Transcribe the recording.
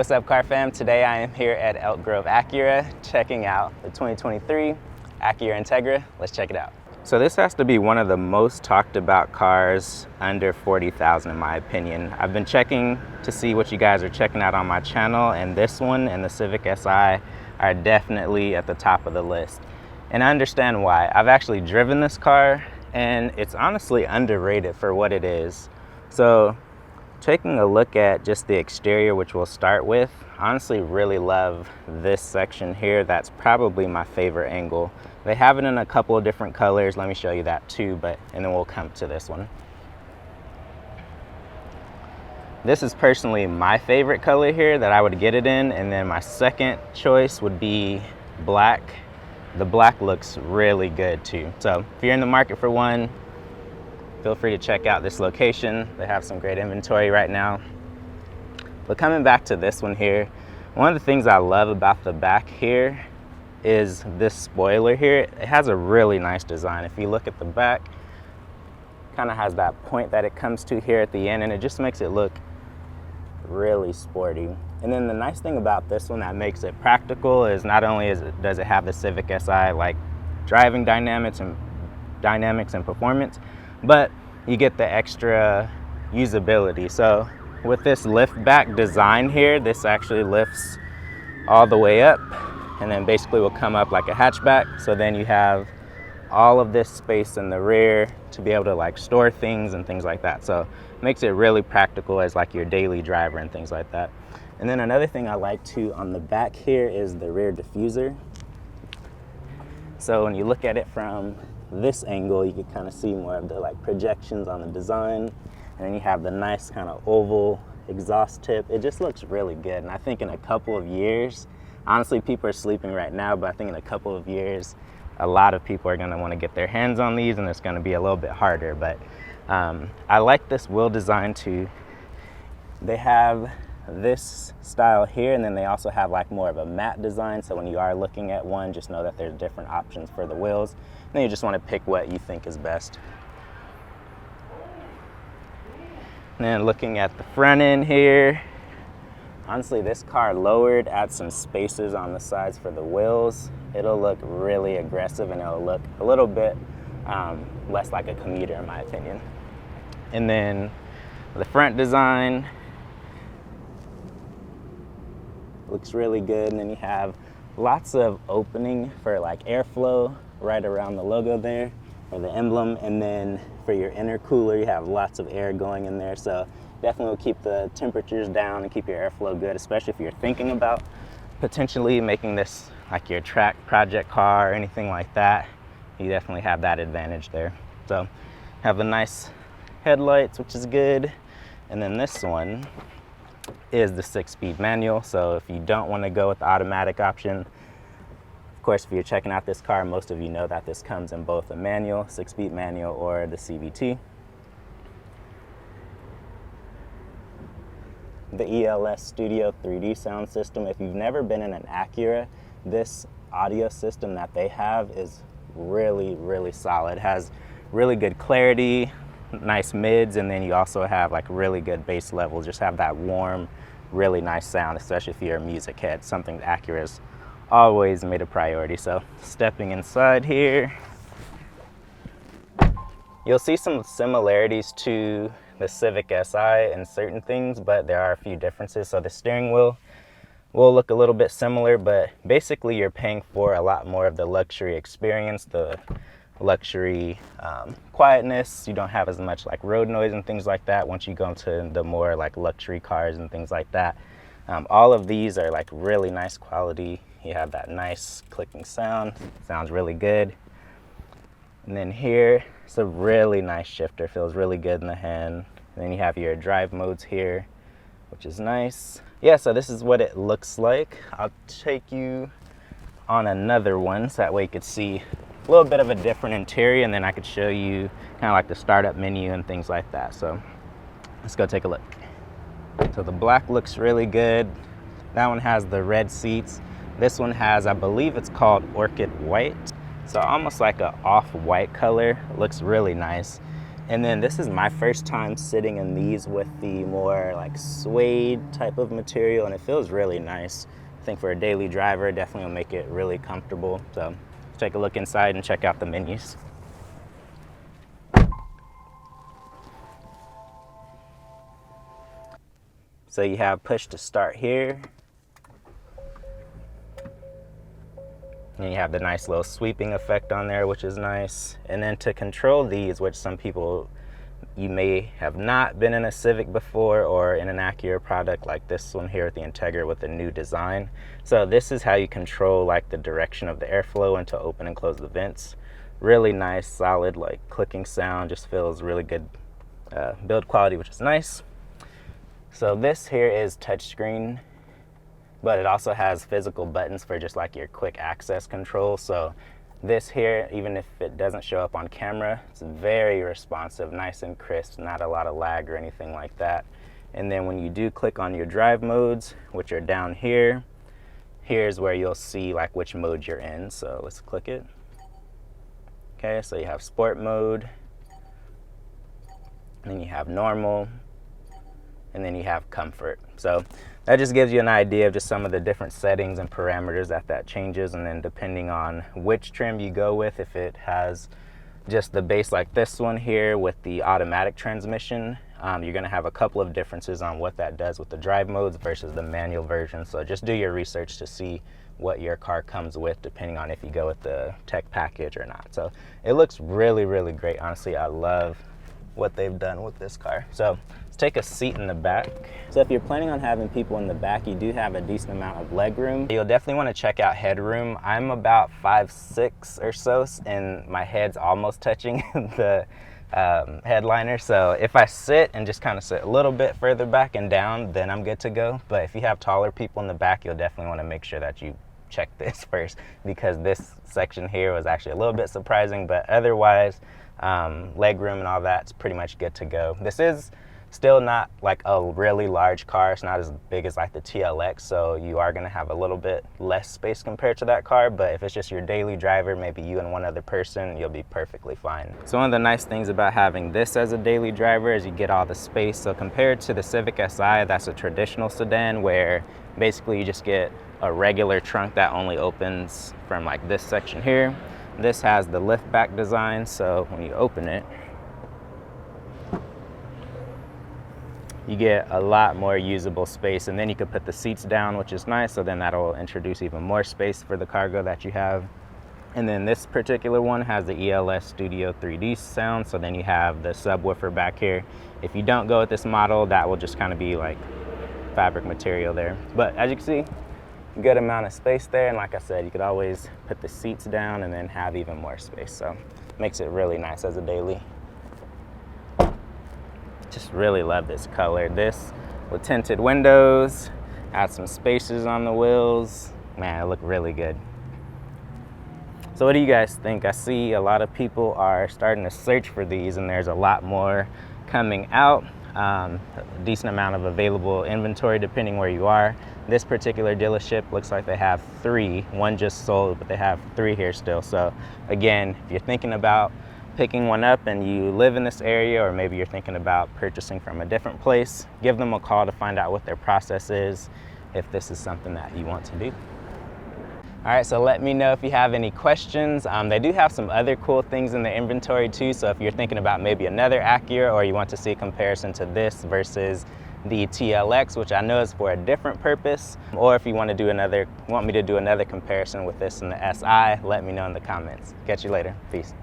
what's up, car fam? Today I am here at Elk Grove Acura checking out the 2023 Acura Integra. Let's check it out. So this has to be one of the most talked about cars under 40,000 in my opinion. I've been checking to see what you guys are checking out on my channel, and this one and the Civic Si are definitely at the top of the list. And I understand why. I've actually driven this car and it's honestly underrated for what it is. So taking a look at just the exterior, which we'll start with, honestly really love this section here. That's probably my favorite angle. They have it in a couple of different colors. Let me show you that too, and then we'll come to this one. This is personally my favorite color here that I would get it in, and then my second choice would be black. The black looks really good too. So if you're in the market for one, feel free to check out this location. They have some great inventory right now. But coming back to this one here, one of the things I love about the back here is this spoiler here. It has a really nice design. If you look at the back, kind of has that point that it comes to here at the end, and it just makes it look really sporty. And then the nice thing about this one that makes it practical is not only does it have the Civic Si like driving dynamics and performance, but you get the extra usability. So with this lift back design here, this actually lifts all the way up and then basically will come up like a hatchback. So then you have all of this space in the rear to be able to like store things and things like that. So it makes it really practical as like your daily driver and things like that. And then another thing I like too on the back here is the rear diffuser. So when you look at it from this angle, you can kind of see more of the like projections on the design, and then you have the nice kind of oval exhaust tip. It just looks really good, and I think in a couple of years, honestly, people are sleeping right now, but I think in a couple of years a lot of people are going to want to get their hands on these, and it's going to be a little bit harder. But I like this wheel design too. They have this style here, and then they also have like more of a matte design, so when you are looking at one, just know that there's different options for the wheels. And then you just want to pick what you think is best. And then looking at the front end here, honestly, this car lowered, add some spaces on the sides for the wheels, it'll look really aggressive, and it'll look a little bit less like a commuter in my opinion. And then the front design looks really good, and then you have lots of opening for like airflow right around the logo there, or the emblem, and then for your intercooler you have lots of air going in there, so definitely will keep the temperatures down and keep your airflow good, especially if you're thinking about potentially making this like your track project car or anything like that. You definitely have that advantage there. So have the nice headlights, which is good. And then this one is the 6-speed manual, so if you don't want to go with the automatic option, of course, if you're checking out this car, most of you know that this comes in both a manual, 6-speed manual, or the CVT. The ELS Studio 3D sound system. If you've never been in an Acura, this audio system that they have is really, really solid. It has really good clarity, nice mids, and then you also have like really good bass levels. Just have that warm, really nice sound, especially if you're a music head, something that Acura's always made a priority. So stepping inside here, you'll see some similarities to the Civic Si in certain things, but there are a few differences. So the steering wheel will look a little bit similar, but basically you're paying for a lot more of the luxury experience, the luxury quietness. You don't have as much like road noise and things like that once you go into the more like luxury cars and things like that. All of these are like really nice quality. You have that nice clicking sound, sounds really good. And then here, it's a really nice shifter, feels really good in the hand. And then you have your drive modes here, which is nice. Yeah, so this is what it looks like. I'll take you on another one so that way you could see a little bit of a different interior, and then I could show you kind of like the startup menu and things like that. So let's go take a look. So the black looks really good. That one has the red seats. This one has, I believe it's called Orchid White. So almost like a off-white color. It looks really nice. And then this is my first time sitting in these with the more like suede type of material, and it feels really nice. I think for a daily driver, definitely will make it really comfortable. So let's take a look inside and check out the menus. So you have push to start here. And you have the nice little sweeping effect on there, which is nice. And then to control these, which some people, you may have not been in a Civic before or in an Acura product like this one here with the Integra with the new design. So this is how you control like the direction of the airflow and to open and close the vents. Really nice, solid, like clicking sound, just feels really good build quality, which is nice. So this here is touchscreen, but it also has physical buttons for just like your quick access control. So this here, even if it doesn't show up on camera, it's very responsive, nice and crisp, not a lot of lag or anything like that. And then when you do click on your drive modes, which are down here, here's where you'll see like which mode you're in. So let's click it. Okay, so you have sport mode, and then you have normal, and then you have comfort. So that just gives you an idea of just some of the different settings and parameters that changes. And then depending on which trim you go with, if it has just the base like this one here with the automatic transmission, you're gonna have a couple of differences on what that does with the drive modes versus the manual version. So just do your research to see what your car comes with, depending on if you go with the tech package or not. So it looks really, really great. Honestly, I love what they've done with this car. So let's take a seat in the back. So if you're planning on having people in the back, you do have a decent amount of leg room. You'll definitely want to check out headroom. I'm about 5'6" or so, and my head's almost touching the headliner. So if I sit and just kind of sit a little bit further back and down, then I'm good to go. But if you have taller people in the back, you'll definitely want to make sure that you check this first, because this section here was actually a little bit surprising, but otherwise leg room and all that's pretty much good to go. This is still not like a really large car. It's not as big as like the TLX, so you are going to have a little bit less space compared to that car, but if it's just your daily driver, maybe you and one other person, you'll be perfectly fine. So one of the nice things about having this as a daily driver is you get all the space. So compared to the Civic Si, that's a traditional sedan where basically you just get a regular trunk that only opens from like this section here. This has the lift back design, so when you open it, you get a lot more usable space, and then you can put the seats down, which is nice, so then that'll introduce even more space for the cargo that you have. And then this particular one has the ELS Studio 3D sound, so then you have the subwoofer back here. If you don't go with this model, that will just kind of be like fabric material there. But as you can see, good amount of space there, and like I said, you could always put the seats down and then have even more space, so makes it really nice as a daily. Just really love this color. This with tinted windows, add some spacers on the wheels, man, it look really good. So what do you guys think? I see a lot of people are starting to search for these, and there's a lot more coming out. A decent amount of available inventory depending where you are. This particular dealership looks like they have 3. One just sold, but they have 3 here still. So again, if you're thinking about picking one up and you live in this area, or maybe you're thinking about purchasing from a different place, give them a call to find out what their process is, if this is something that you want to do. All right, so let me know if you have any questions. They do have some other cool things in the inventory too, so if you're thinking about maybe another Acura, or you want to see a comparison to this versus the TLX, which I know is for a different purpose, or if you want me to do another comparison with this and the SI, let me know in the comments. Catch you later. Peace.